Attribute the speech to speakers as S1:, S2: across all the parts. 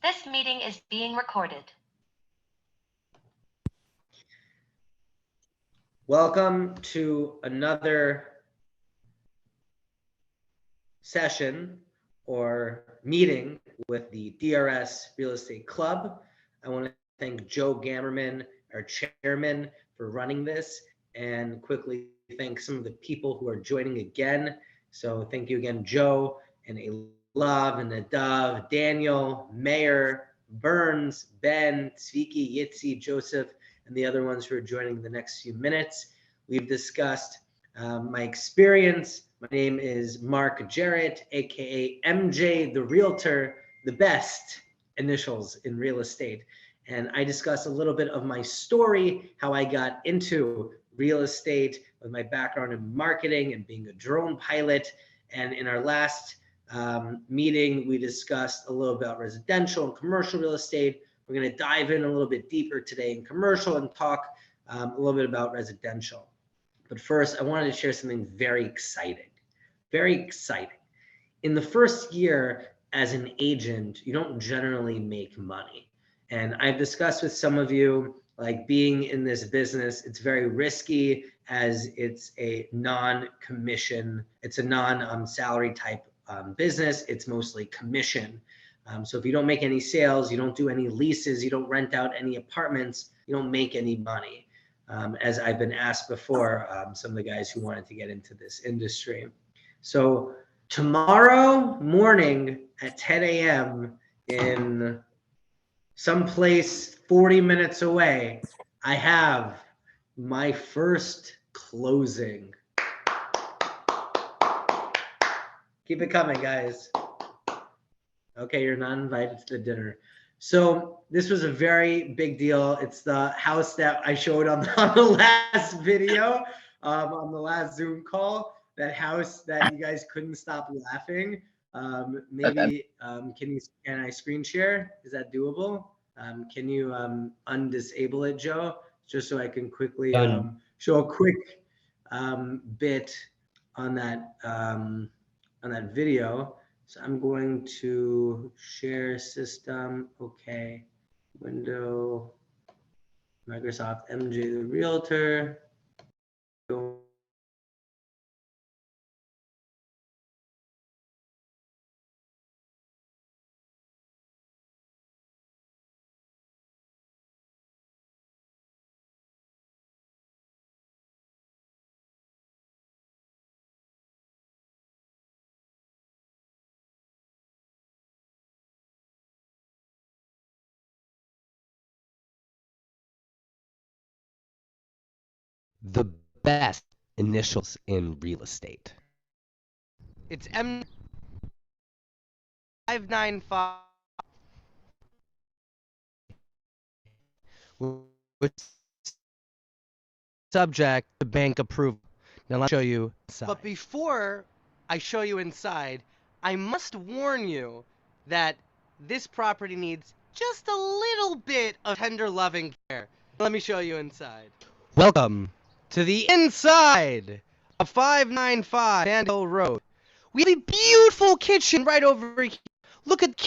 S1: This meeting is being recorded.
S2: Welcome to another session or meeting with the DRS Real Estate Club. I want to thank Joe Gammerman, our chairman, for running this, and quickly thank some of the people who are joining again. So thank you again, Joe, and a love and a dove, Daniel, Mayor, Burns, Ben, Sviki, Yitzi, Joseph, and the other ones who are joining the next few minutes. We've discussed my experience. My name is Mark Jarrett, aka MJ the Realtor, the best initials in real estate. And I discuss a little bit of my story, how I got into real estate with my background in marketing and being a drone pilot. And in our last meeting, we discussed a little about residential and commercial real estate. We're going to dive in a little bit deeper today in commercial and talk a little bit about residential. But first, I wanted to share something very exciting. Very exciting. In the first year as an agent, you don't generally make money. And I've discussed with some of you, like being in this business, it's very risky as it's a non-commission, it's a non-salary type business. It's mostly commission. So if you don't make any sales, you don't do any leases, you don't rent out any apartments, you don't make any money. As I've been asked before, some of the guys who wanted to get into this industry. So tomorrow morning at 10 a.m. in some place 40 minutes away, I have my first closing. Keep it coming, guys. Okay, you're not invited to the dinner. So this was a very big deal. It's the house that I showed on the last video, on the last Zoom call. That house that you guys couldn't stop laughing. Maybe can I screen share? Is that doable? Can you undisable it, Joe? Just so I can quickly show a quick bit on that video. So I'm going to share system. Okay, window, Microsoft MJ the Realtor.
S3: The best initials in real estate. It's M595, which subject to bank approval. Now let me show you inside. But before I show you inside, I must warn you that this property needs just a little bit of tender loving care. Let me show you inside. Welcome to the inside of 595 Sand Hill Road. We have a beautiful kitchen right over here. Look at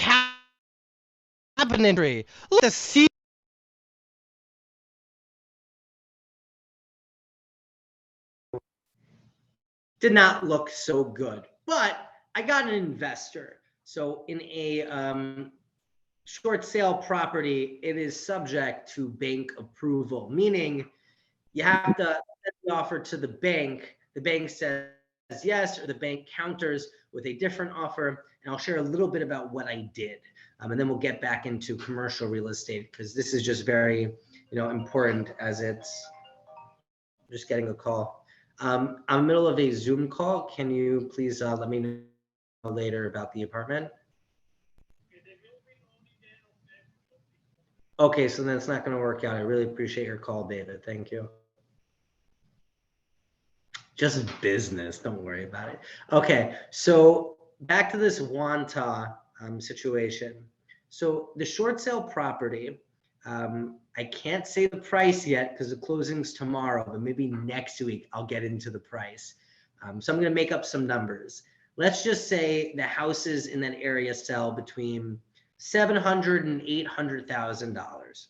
S3: cabinetry. Look at the sea.
S2: Did not look so good, but I got an investor. So in a short sale property, it is subject to bank approval, meaning you have to send the offer to the bank. The bank says yes, or the bank counters with a different offer. And I'll share a little bit about what I did. And then we'll get back into commercial real estate, because this is just very, important as it's just getting a call. I'm in the middle of a Zoom call. Can you please let me know later about the apartment? Okay, so then it's not going to work out. I really appreciate your call, David. Thank you. Just business. Don't worry about it. Okay, so back to this Wanta situation. So the short sale property, I can't say the price yet because the closing's tomorrow, but maybe next week I'll get into the price. So I'm going to make up some numbers. Let's just say the houses in that area sell between $700,000 and $800,000.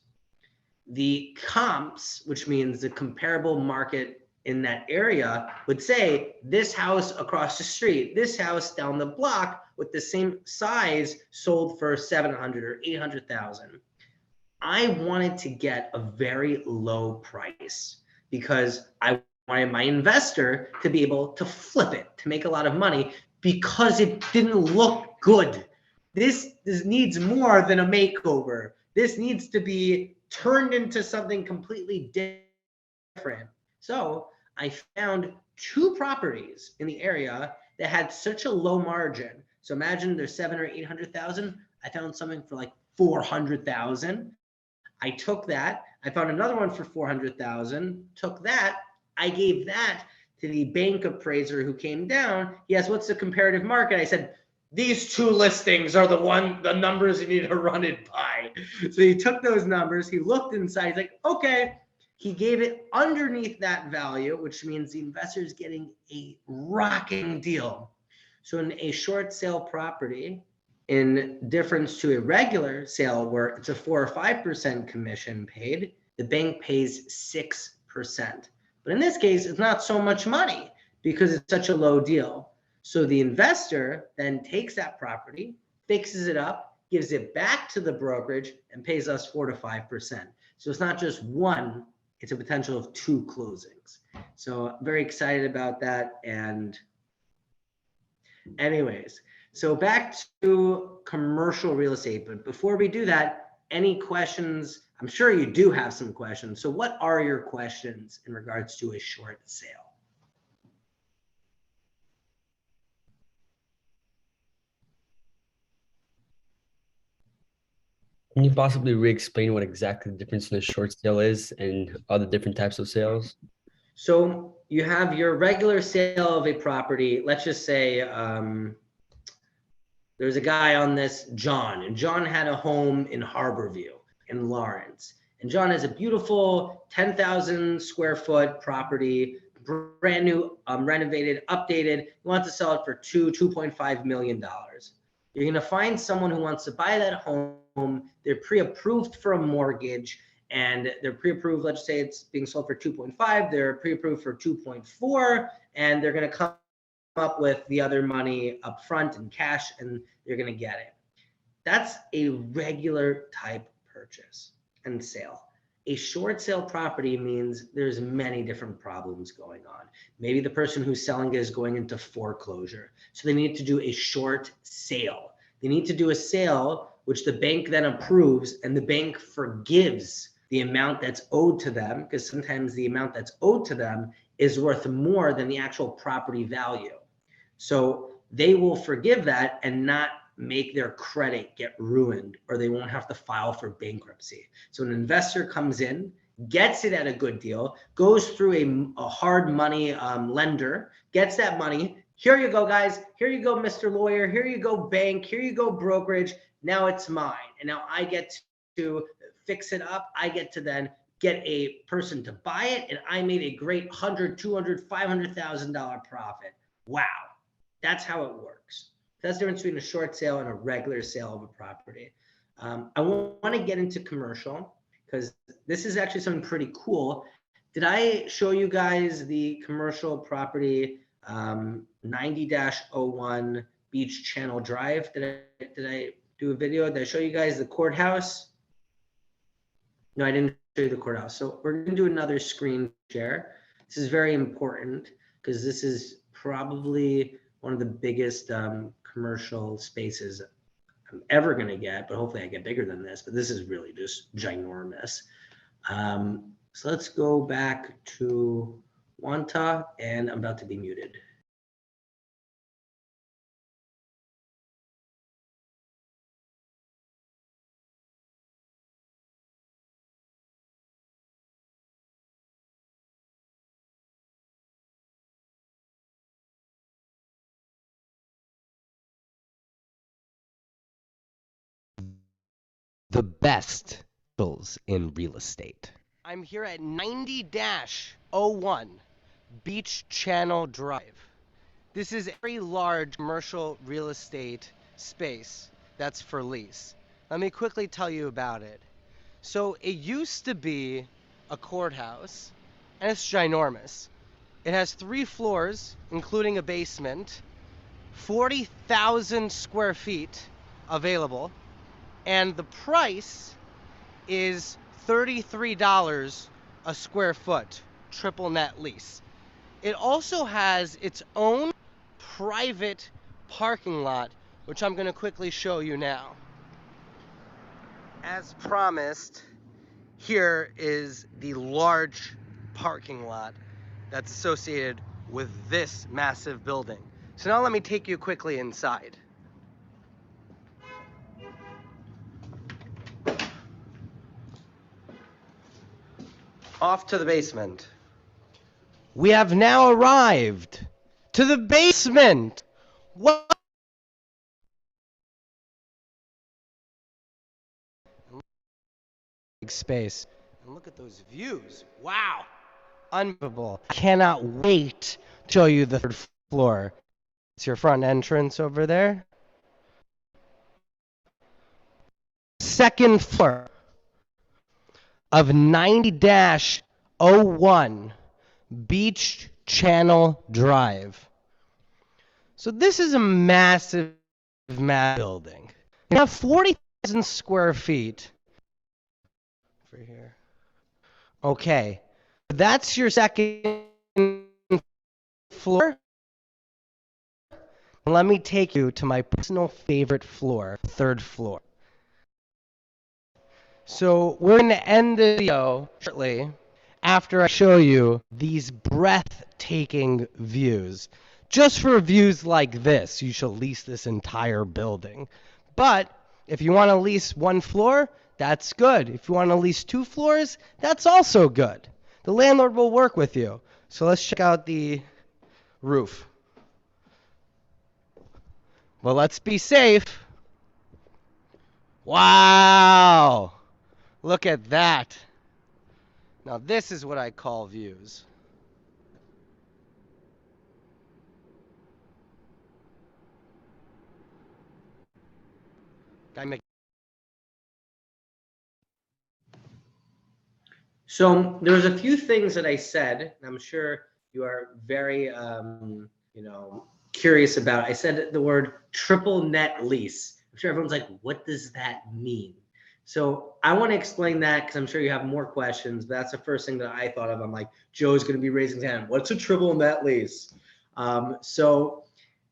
S2: The comps, which means the comparable market in that area, would say this house across the street, this house down the block with the same size sold for $700,000 or $800,000. I wanted to get a very low price because I wanted my investor to be able to flip it, to make a lot of money, because it didn't look good. This needs more than a makeover. This needs to be turned into something completely different. So I found 2 properties in the area that had such a low margin. So imagine there's 700,000 or 800,000. I found something for like 400,000. I took that. I found another one for 400,000. Took that. I gave that to the bank appraiser who came down. He asked, "What's the comparative market?" I said, "These 2 listings are the numbers you need to run it by." So he took those numbers. He looked inside. He's like, "Okay." He gave it underneath that value, which means the investor is getting a rocking deal. So in a short sale property, in difference to a regular sale where it's a 4 or 5% commission paid, the bank pays 6%. But in this case, it's not so much money because it's such a low deal. So the investor then takes that property, fixes it up, gives it back to the brokerage, and pays us 4 to 5%. So it's not just one, it's a potential of 2 closings. So I'm very excited about that. And anyways, so back to commercial real estate. But before we do that, any questions? I'm sure you do have some questions. So what are your questions in regards to a short sale?
S4: Can you possibly re-explain what exactly the difference in a short sale is and other different types of sales?
S2: So you have your regular sale of a property. Let's just say there's a guy on this, John, and John had a home in Harborview in Lawrence. And John has a beautiful 10,000 square foot property, brand new, renovated, updated. He wants to sell it for $2.5 million. You're going to find someone who wants to buy that home. They're pre-approved for a mortgage, and they're pre-approved. Let's say it's being sold for 2.5. They're pre-approved for 2.4, and they're going to come up with the other money up front in cash, and you're going to get it. That's a regular type purchase and sale. A short sale property means there's many different problems going on. Maybe the person who's selling it is going into foreclosure, so they need to do a short sale. They need to do a sale which the bank then approves, and the bank forgives the amount that's owed to them, because sometimes the amount that's owed to them is worth more than the actual property value. So they will forgive that and not make their credit get ruined, or they won't have to file for bankruptcy. So an investor comes in, gets it at a good deal, goes through a hard money lender, gets that money. Here you go, guys. Here you go, Mr. Lawyer. Here you go, bank. Here you go, brokerage. Now it's mine. And now I get to fix it up. I get to then get a person to buy it. And I made a great $100,000, $200,000, $500,000 profit. Wow. That's how it works. That's the difference between a short sale and a regular sale of a property. I want to get into commercial because this is actually something pretty cool. Did I show you guys the commercial property 90-01 Beach Channel Drive? Did I do a video? Did I show you guys the courthouse? No, I didn't show you the courthouse. So we're going to do another screen share. This is very important because this is probably one of the biggest commercial spaces I'm ever going to get, but hopefully I get bigger than this, but this is really just ginormous. So let's go back to Wanta, and I'm about to be muted.
S3: The best deals in real estate. I'm here at 90-01 Beach Channel Drive. This is a very large commercial real estate space that's for lease. Let me quickly tell you about it. So it used to be a courthouse, and it's ginormous. It has 3 floors, including a basement, 40,000 square feet available, and the price is $33 a square foot, triple net lease. It also has its own private parking lot, which I'm going to quickly show you now. As promised, here is the large parking lot that's associated with this massive building. So now let me take you quickly inside. Off to the basement. We have now arrived to the basement. What? Big space. And look at those views. Wow. Unbelievable. I cannot wait to show you the 3rd floor. It's your front entrance over there. 2nd floor of 90-01 Beach Channel Drive. So this is a massive building. You have 40,000 square feet. Over here. Okay. That's your 2nd floor. Let me take you to my personal favorite floor, 3rd floor. So we're going to end the video shortly after I show you these breathtaking views. Just for views like this, you should lease this entire building. But if you want to lease 1 floor, that's good. If you want to lease 2 floors, that's also good. The landlord will work with you. So let's check out the roof. Well, let's be safe. Wow! Look at that. Now this is what I call views.
S2: So there was a few things that I said, and I'm sure you are very, curious about. I said the word triple net lease. I'm sure everyone's like, what does that mean? So I want to explain that because I'm sure you have more questions, but that's the first thing that I thought of. I'm like, Joe's going to be raising his hand. What's a triple net lease? So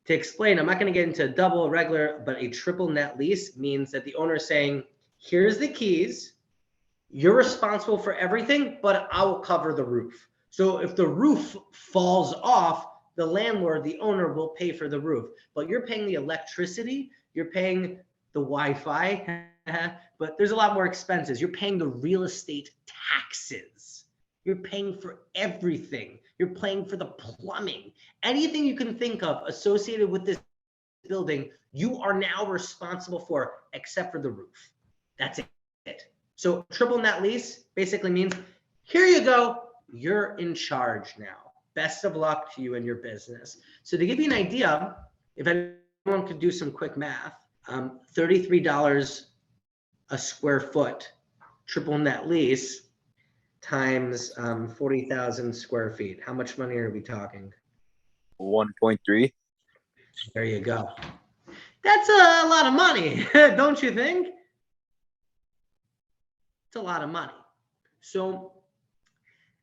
S2: to explain, I'm not going to get into a double, regular, but a triple net lease means that the owner is saying, here's the keys. You're responsible for everything, but I will cover the roof. So if the roof falls off, the landlord, the owner will pay for the roof, but you're paying the electricity, you're paying the Wi-Fi, but there's a lot more expenses. You're paying the real estate taxes. You're paying for everything. You're paying for the plumbing. Anything you can think of associated with this building, you are now responsible for, except for the roof. That's it. So triple net lease basically means, here you go, you're in charge now. Best of luck to you and your business. So to give you an idea, if anyone could do some quick math, $33 a square foot, triple net lease times 40,000 square feet. How much money are we talking?
S5: 1.3.
S2: There you go. That's a lot of money, don't you think? It's a lot of money. So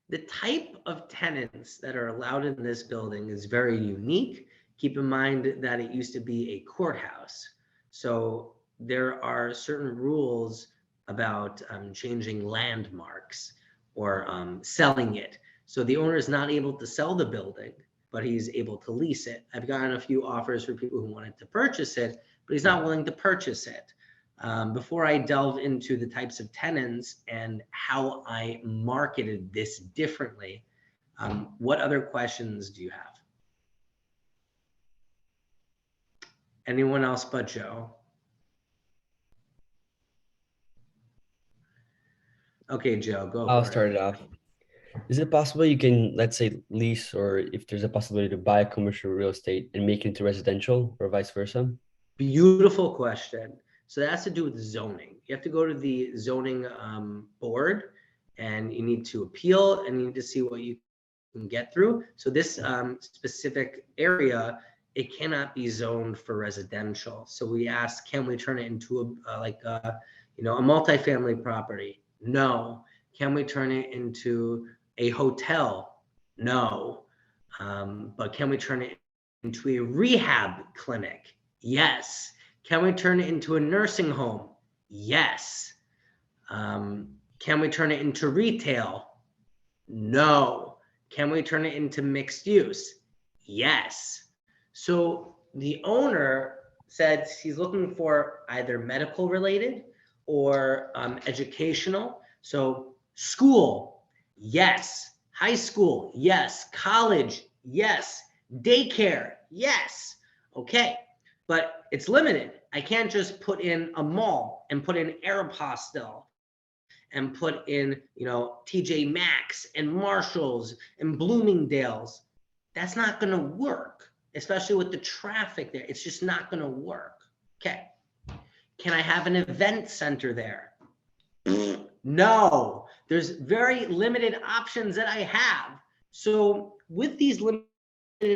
S2: the type of tenants that are allowed in this building is very unique. Keep in mind that it used to be a courthouse. So there are certain rules about changing landmarks or selling it. So the owner is not able to sell the building, but he's able to lease it. I've gotten a few offers for people who wanted to purchase it, but he's not willing to purchase it. Before I delve into the types of tenants and how I marketed this differently, what other questions do you have? Anyone else but Joe? Okay, Joe, go.
S4: I'll start it off. Is it possible you can, let's say, lease, or if there's a possibility to buy commercial real estate and make it into residential or vice versa?
S2: Beautiful question. So that has to do with zoning. You have to go to the zoning board, and you need to appeal, and you need to see what you can get through. So this specific area, it cannot be zoned for residential. So we asked, can we turn it into a multifamily property? No. Can we turn it into a hotel? No. But can we turn it into a rehab clinic? Yes. Can we turn it into a nursing home? Yes. Can we turn it into retail? No. Can we turn it into mixed use? Yes. So the owner said he's looking for either medical related or educational. So school, yes. High school, yes. College, yes. Daycare, yes. Okay, but it's limited. I can't just put in a mall and put in Aeropostale and put in, TJ Maxx and Marshalls and Bloomingdale's. That's not going to work, especially with the traffic there. It's just not going to work. Okay. Can I have an event center there? No. There's very limited options that I have. So with these limited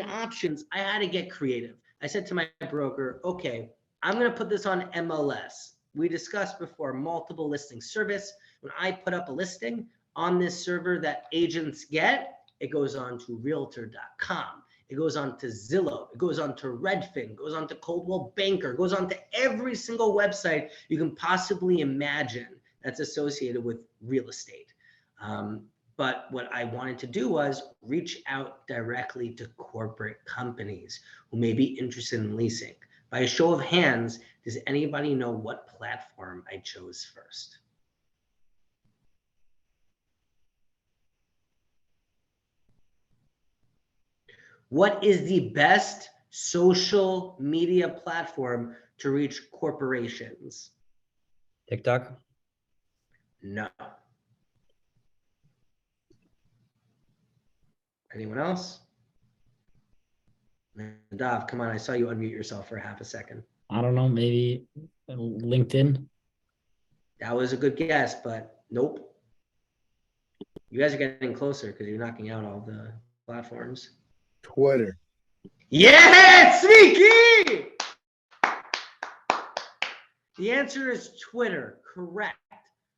S2: options, I had to get creative. I said to my broker, okay, I'm going to put this on MLS. We discussed before multiple listing service. When I put up a listing on this server that agents get, it goes on to Realtor.com. It goes on to Zillow. It goes on to Redfin. It goes on to Coldwell Banker. It goes on to every single website you can possibly imagine that's associated with real estate. But what I wanted to do was reach out directly to corporate companies who may be interested in leasing. By a show of hands, does anybody know what platform I chose first? What is the best social media platform to reach corporations?
S4: TikTok.
S2: No. Anyone else? Nadav, come on, I saw you unmute yourself for half a second.
S6: I don't know, maybe LinkedIn.
S2: That was a good guess, but nope. You guys are getting closer because you're knocking out all the platforms.
S5: Twitter.
S2: Yeah, sneaky! The answer is Twitter, correct.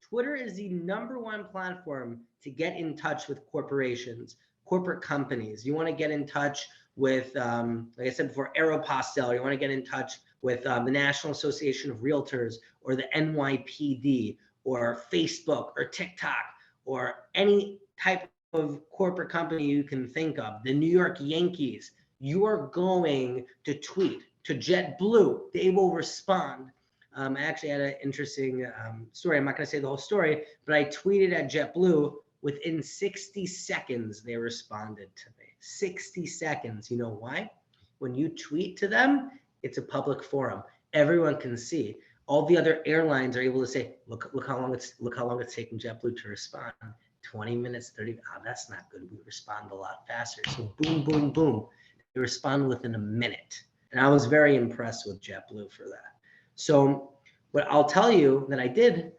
S2: Twitter is the #1 platform to get in touch with corporations, corporate companies. You want to get in touch with, like I said before, Aeropostale. You want to get in touch with the National Association of Realtors or the NYPD or Facebook or TikTok or any type of corporate company you can think of, the New York Yankees. You are going to tweet to JetBlue. They will respond. I actually had an interesting story. I'm not going to say the whole story, but I tweeted at JetBlue. Within 60 seconds, they responded to me. 60 seconds. You know why? When you tweet to them, it's a public forum. Everyone can see. All the other airlines are able to say, look how long it's taking JetBlue to respond. 20 minutes, 30. Oh, that's not good. We respond a lot faster. So boom, boom, boom. They respond within a minute. And I was very impressed with JetBlue for that. So what I'll tell you that I did,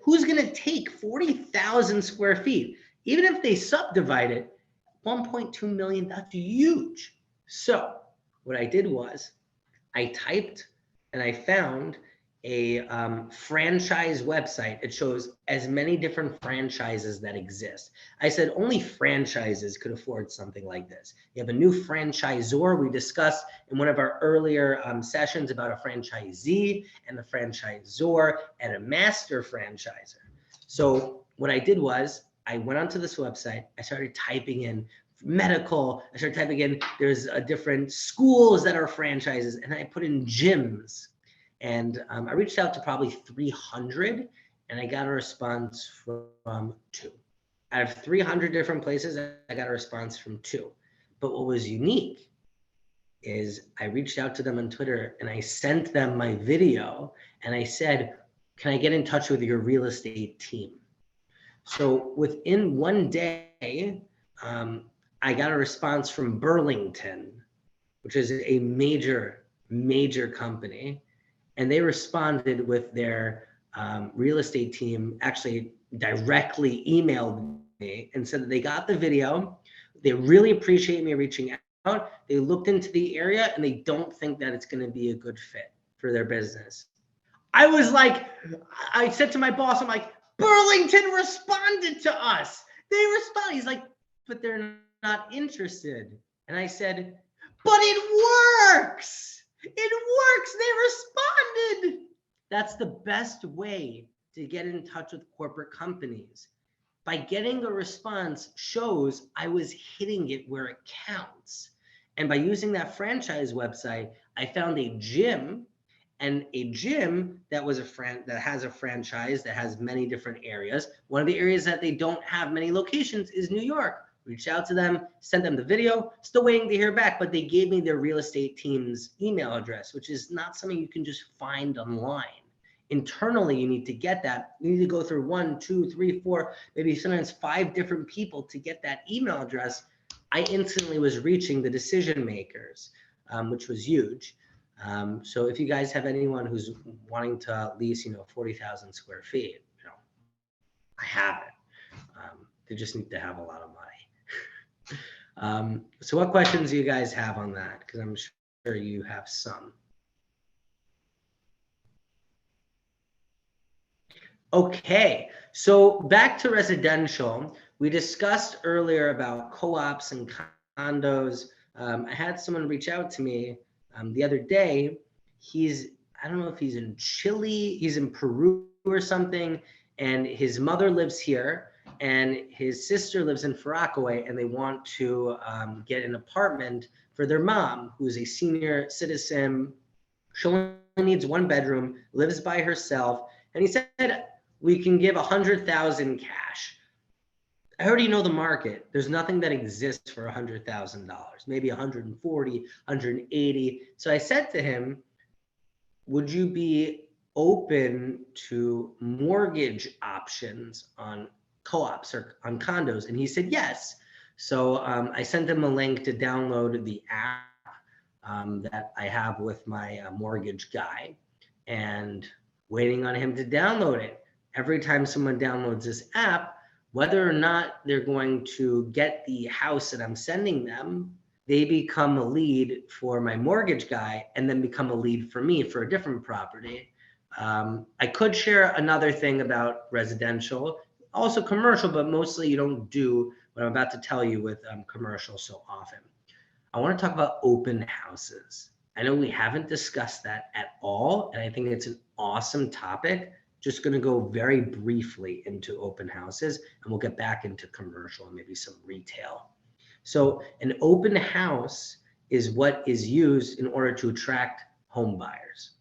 S2: who's going to take 40,000 square feet? Even if they subdivide it, 1.2 million, that's huge. So what I did was I typed and I found a franchise website. It shows as many different franchises that exist. I said only franchises could afford something like this. You have a new franchisor. We discussed in one of our earlier sessions about a franchisee and a franchisor and a master franchisor. So what I did was I went onto this website. I started typing in medical. I started typing in there's different schools that are franchises, and I put in gyms. And I reached out to probably 300, and I got a response from 2. Out of 300 different places, I got a response from 2. But what was unique is I reached out to them on Twitter, and I sent them my video, and I said, can I get in touch with your real estate team? So within one day, I got a response from Burlington, which is a major company. and they responded with their real estate team actually directly emailed me and said that they got the video. They really appreciate me reaching out. They looked into the area and they don't think that it's going to be a good fit for their business. I was like, I said to my boss, I'm like, Burlington responded to us. They responded. He's like, but they're not interested. And I said, but it works. It works. They responded. That's the best way to get in touch with corporate companies. By getting a response shows I was hitting it where it counts. And by using that franchise website, I found a gym, and a gym that was that has a franchise that has many different areas. One of the areas that they don't have many locations is New York. Reached out to them, sent them the video, still waiting to hear back, but they gave me their real estate team's email address, which is not something you can just find online. Internally, you need to get that. You need to go through 1, 2, 3, 4, maybe sometimes 5 different people to get that email address. I instantly was reaching the decision makers, which was huge. So if you guys have anyone who's wanting to lease, 40,000 square feet, I have it. They just need to have a lot of money. So what questions do you guys have on that? Because I'm sure you have some. Okay, so back to residential. We discussed earlier about co-ops and condos. I had someone reach out to me the other day. I don't know if he's in Chile, he's in Peru or something, and his mother lives here and his sister lives in Farakaway, and they want to get an apartment for their mom, who's a senior citizen. She only needs 1 bedroom, lives by herself, and he said, we can give 100,000 cash. I already know the market. There's nothing that exists for $100,000, maybe 140, 180. So I said to him, would you be open to mortgage options on co-ops or on condos? And he said, yes. So I sent him a link to download the app that I have with my mortgage guy, and waiting on him to download it. Every time someone downloads this app, whether or not they're going to get the house that I'm sending them, they become a lead for my mortgage guy and then become a lead for me for a different property. I could share another thing about residential, also commercial, but mostly you don't do what I'm about to tell you with commercial so often. I want to talk about open houses. I know we haven't discussed that at all, and I think it's an awesome topic. Just going to go very briefly into open houses, and we'll get back into commercial and maybe some retail. So an open house is what is used in order to attract home buyers.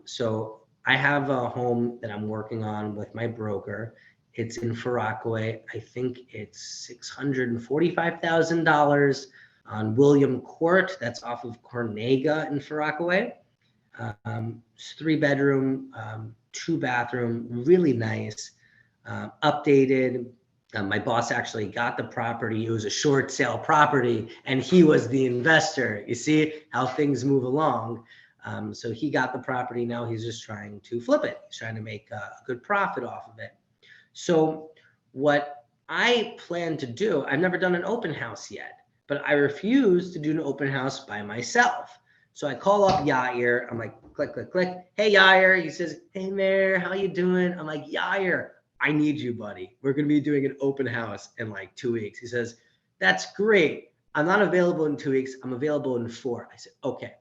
S2: So I have a home that I'm working on with my broker. It's in Farakaway. I think it's $645,000 on William Court. That's off of Cornega in Farakaway. It's 3-bedroom, 2-bathroom, really nice, updated. My boss actually got the property. It was a short sale property, and he was the investor. You see how things move along. So he got the property. Now he's just trying to flip it. He's trying to make a good profit off of it. So what I plan to do, I've never done an open house yet, but I refuse to do an open house by myself. So I call up Yair. I'm like, click, click, click. Hey, Yair. He says, hey, Mayor, how you doing? I'm like, Yair, I need you, buddy. We're going to be doing an open house in like 2 weeks. He says, that's great. I'm not available in 2 weeks. I'm available in 4. I said, okay,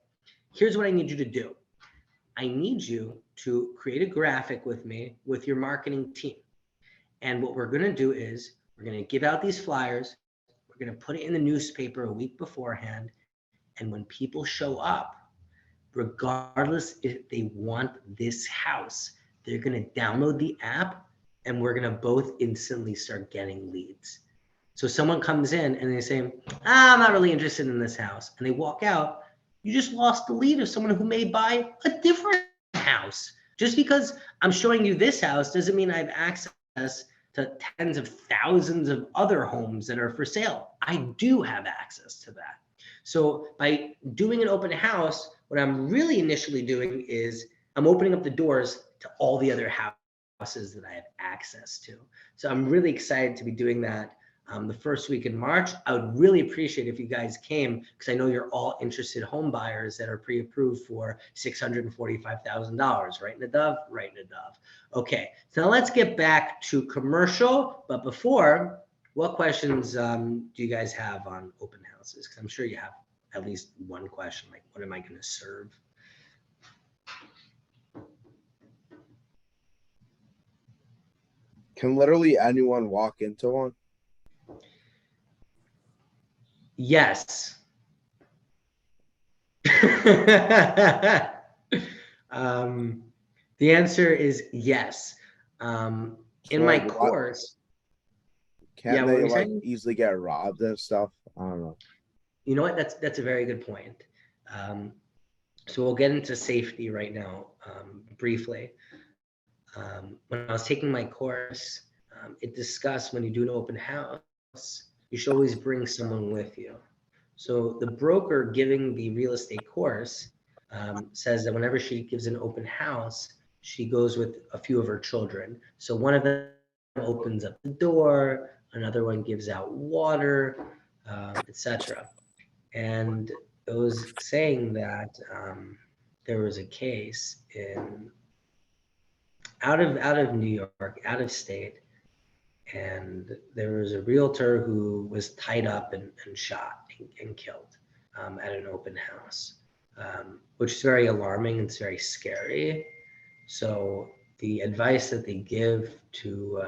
S2: here's what I need you to do. I need you to create a graphic with me with your marketing team. And what we're going to do is we're going to give out these flyers. We're going to put it in the newspaper a week beforehand. And when people show up, regardless if they want this house, they're going to download the app, and we're going to both instantly start getting leads. So someone comes in and they say, I'm not really interested in this house, and they walk out, you just lost the lead of someone who may buy a different house. Just because I'm showing you this house doesn't mean I have access to tens of thousands of other homes that are for sale. I do have access to that. So by doing an open house, what I'm really initially doing is I'm opening up the doors to all the other houses that I have access to. So I'm really excited to be doing that the first week in March. I would really appreciate if you guys came, because I know you're all interested home buyers that are pre-approved for $645,000. Right in the dove, right in the dove. Okay, so now let's get back to commercial. But before, what questions do you guys have on open houses? Because I'm sure you have at least one question, like what am I going to serve?
S7: Can literally anyone walk into one?
S2: Yes. The answer is yes. In
S7: So,
S2: my
S7: like,
S2: course,
S7: Can't
S2: yeah, what
S7: they
S2: were you
S7: like
S2: saying?
S7: easily get robbed and stuff? I don't know.
S2: You know what? That's a very good point. So we'll get into safety right now, briefly. When I was taking my course, it discussed when you do an open house, you should always bring someone with you. So the broker giving the real estate course says that whenever she gives an open house, she goes with a few of her children. So one of them opens up the door, another one gives out water, etc. And it was saying that there was a case in out of New York, out of state, and there was a realtor who was tied up and shot and killed at an open house, which is very alarming. It's very scary. So the advice that they give to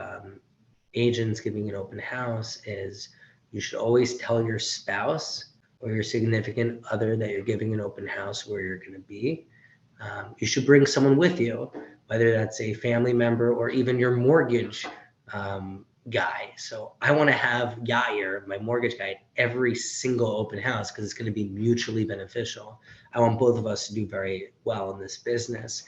S2: agents giving an open house is you should always tell your spouse or your significant other that you're giving an open house where you're going to be. You should bring someone with you, whether that's a family member or even your mortgage guy. So I want to have Yair, my mortgage guy, at every single open house because it's going to be mutually beneficial. I want both of us to do very well in this business.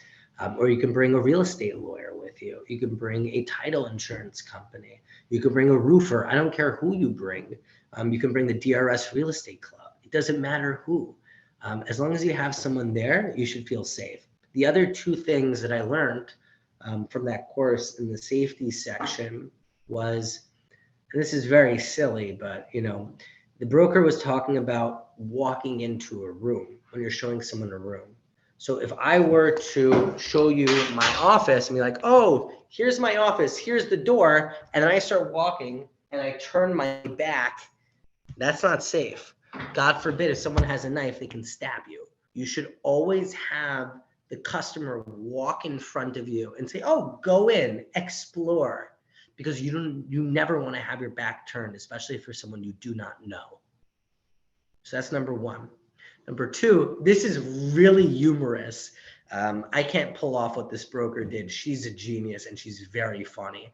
S2: Or you can bring a real estate lawyer with you. You can bring a title insurance company. You can bring a roofer. I don't care who you bring. You can bring the DRS Real Estate Club. It doesn't matter who. As long as you have someone there, you should feel safe. The other two things that I learned from that course in the safety section was, and this is very silly, but the broker was talking about walking into a room when you're showing someone a room. So if I were to show you my office and be like, oh, here's my office, here's the door, and then I start walking and I turn my back, that's not safe. God forbid if someone has a knife, they can stab you. You should always have the customer walk in front of you and say, oh, go in, explore, because you never want to have your back turned, especially for someone you do not know. So that's number one. Number two, this is really humorous. I can't pull off what this broker did. She's a genius and she's very funny.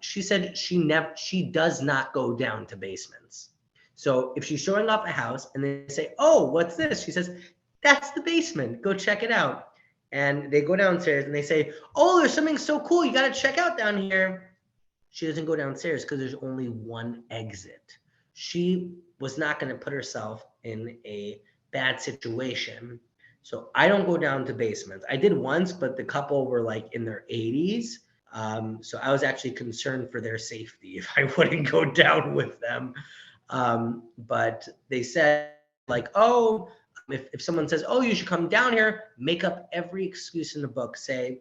S2: She said she does not go down to basements. So if she's showing off a house and they say, oh, what's this? She says, that's the basement. Go check it out. And they go downstairs and they say, oh, there's something so cool. You got to check out down here. She doesn't go downstairs because there's only one exit. She was not going to put herself in a bad situation. So I don't go down to basements. I did once, but the couple were like in their 80s. So I was actually concerned for their safety if I wouldn't go down with them. But they said like, oh, if someone says, oh, you should come down here, make up every excuse in the book. Say,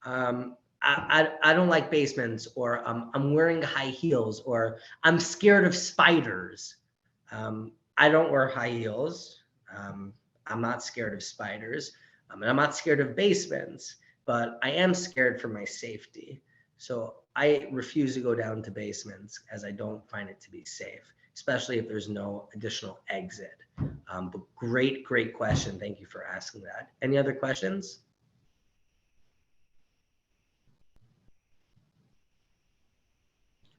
S2: I don't like basements, or I'm wearing high heels, or I'm scared of spiders. I don't wear high heels. I'm not scared of spiders. And I'm not scared of basements, but I am scared for my safety. So I refuse to go down to basements as I don't find it to be safe, especially if there's no additional exit. But great question. Thank you for asking that. Any other questions?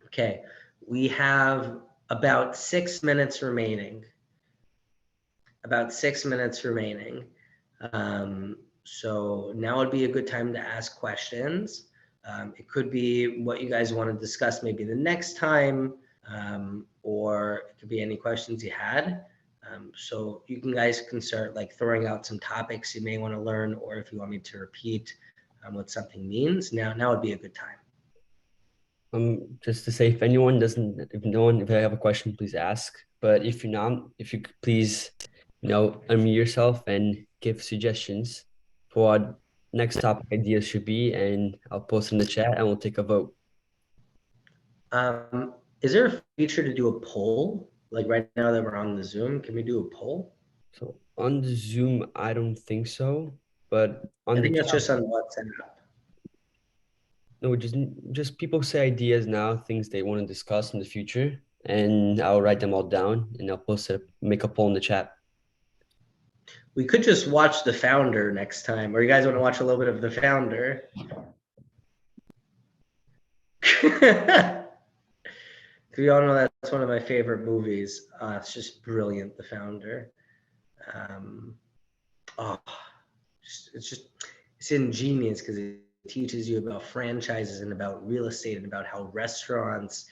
S2: Okay, we have about 6 minutes remaining. So now would be a good time to ask questions. It could be what you guys want to discuss maybe the next time, or it could be any questions you had. So you guys can start like throwing out some topics you may want to learn, or if you want me to repeat what something means, now would be a good time.
S4: Just to say, if if I have a question, please ask. But if you're not, if you could please, unmute yourself and give suggestions for what next topic ideas should be, and I'll post in the chat and we'll take a vote.
S2: Is there a feature to do a poll? Like right now that we're on the Zoom, can we do a poll?
S4: So on the Zoom, I don't think so, but on
S2: I
S4: the
S2: think that's
S4: chat,
S2: just on WhatsApp.
S4: no, just people say ideas now, things they want to discuss in the future, and I'll write them all down and I'll make a poll in the chat.
S2: We could just watch The Founder next time, or you guys want to watch a little bit of The Founder? We all know that's one of my favorite movies. It's just brilliant, The Founder. It's ingenious because it teaches you about franchises and about real estate and about how restaurants.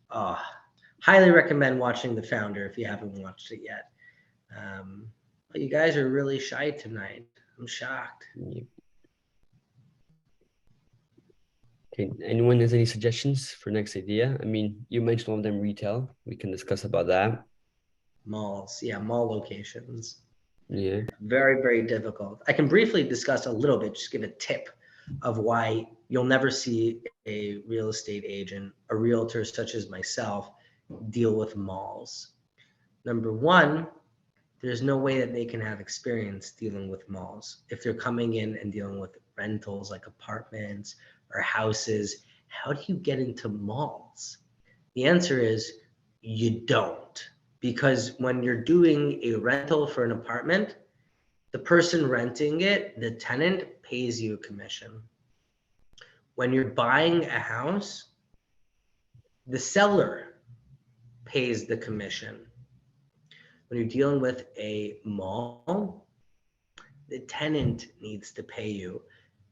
S2: Highly recommend watching The Founder if you haven't watched it yet. But you guys are really shy tonight. I'm shocked.
S4: Okay, anyone has any suggestions for next idea? I mean, you mentioned one of them, retail. We can discuss about that.
S2: Malls, yeah, mall locations.
S4: Yeah.
S2: Very, very difficult. I can briefly discuss a little bit, just give a tip of why you'll never see a real estate agent, a realtor such as myself, deal with malls. Number one, there's no way that they can have experience dealing with malls. If they're coming in and dealing with rentals like apartments or houses, how do you get into malls? The answer is you don't. Because when you're doing a rental for an apartment, the person renting it, the tenant, pays you a commission. When you're buying a house, the seller pays the commission. When you're dealing with a mall, the tenant needs to pay you,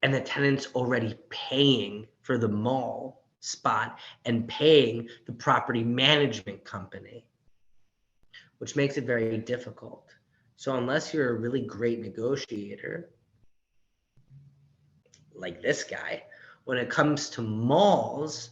S2: and the tenant's already paying for the mall spot and paying the property management company, which makes it very difficult. So unless you're a really great negotiator, like this guy, when it comes to malls,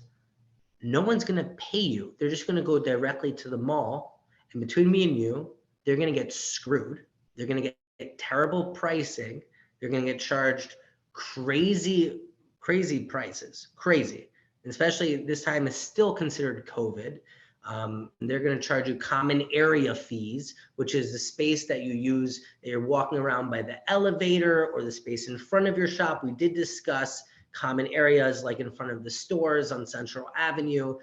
S2: no one's going to pay you. They're just going to go directly to the mall. And between me and you, they're going to get screwed. They're going to get terrible pricing. They're going to get charged crazy prices, crazy. And especially this time is still considered COVID. They're going to charge you common area fees, which is the space that you use that you're walking around by the elevator or the space in front of your shop. We did discuss common areas like in front of the stores on Central Avenue,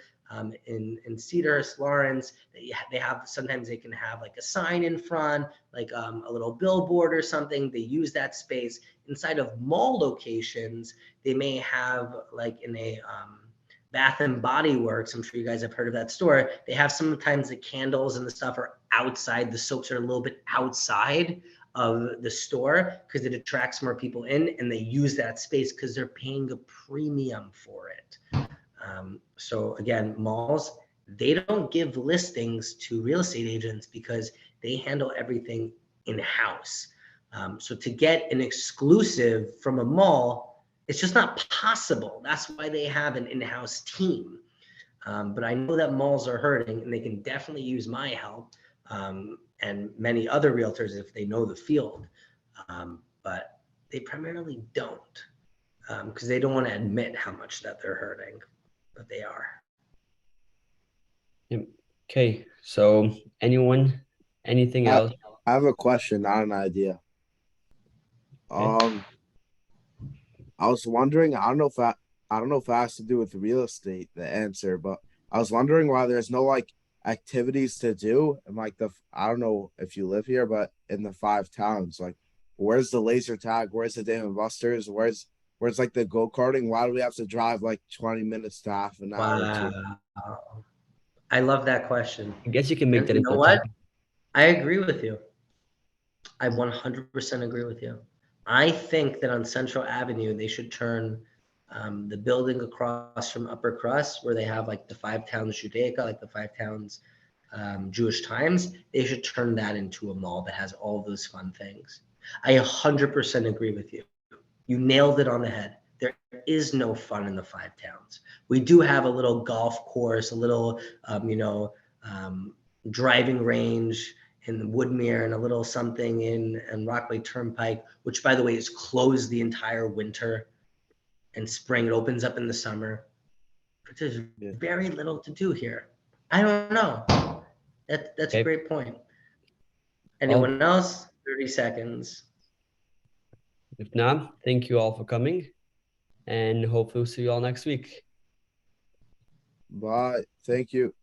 S2: in Cedarhurst, Lawrence. They have, sometimes they can have like a sign in front, like a little billboard or something. They use that space. Inside of mall locations, they may have like in a Bath and Body Works, I'm sure you guys have heard of that store. They have sometimes the candles and the stuff are outside. The soaps are a little bit outside of the store because it attracts more people in, and they use that space because they're paying a premium for it. So again, malls, they don't give listings to real estate agents because they handle everything in-house. So to get an exclusive from a mall, it's just not possible. That's why they have an in-house team. But I know that malls are hurting, and they can definitely use my help, and many other realtors if they know the field. But they primarily don't, because they don't want to admit how much that they're hurting, but they are.
S4: Okay, so anything else?
S7: I have a question, not an idea.
S4: Okay.
S7: I was wondering, I don't know if it has to do with real estate, the answer, but I was wondering why there's no like activities to do and like I don't know if you live here, but in the 5 towns, like where's the laser tag? Where's the Dave and Buster's? Where's like the go-karting? Why do we have to drive like 20 minutes to half an hour to?
S2: Wow. I love that question.
S4: I guess you can make
S2: And
S4: that
S2: you
S4: into
S2: know
S4: a
S2: what?
S4: topic.
S2: I agree with you. I 100% agree with you. I think that on Central Avenue, they should turn the building across from Upper Crust, where they have like the 5 towns Judaica, like the 5 towns Jewish times, they should turn that into a mall that has all those fun things. I 100% agree with you. You nailed it on the head. There is no fun in the 5 towns. We do have a little golf course, a little, driving range in Woodmere, and a little something in Rockaway Turnpike, which, by the way, is closed the entire winter and spring. It opens up in the summer. But there's very little to do here. I don't know. That's
S4: Okay.
S2: a great point. Anyone else? 30 seconds.
S4: If not, thank you all for coming, and hopefully we'll see you all next week.
S7: Bye. Thank you.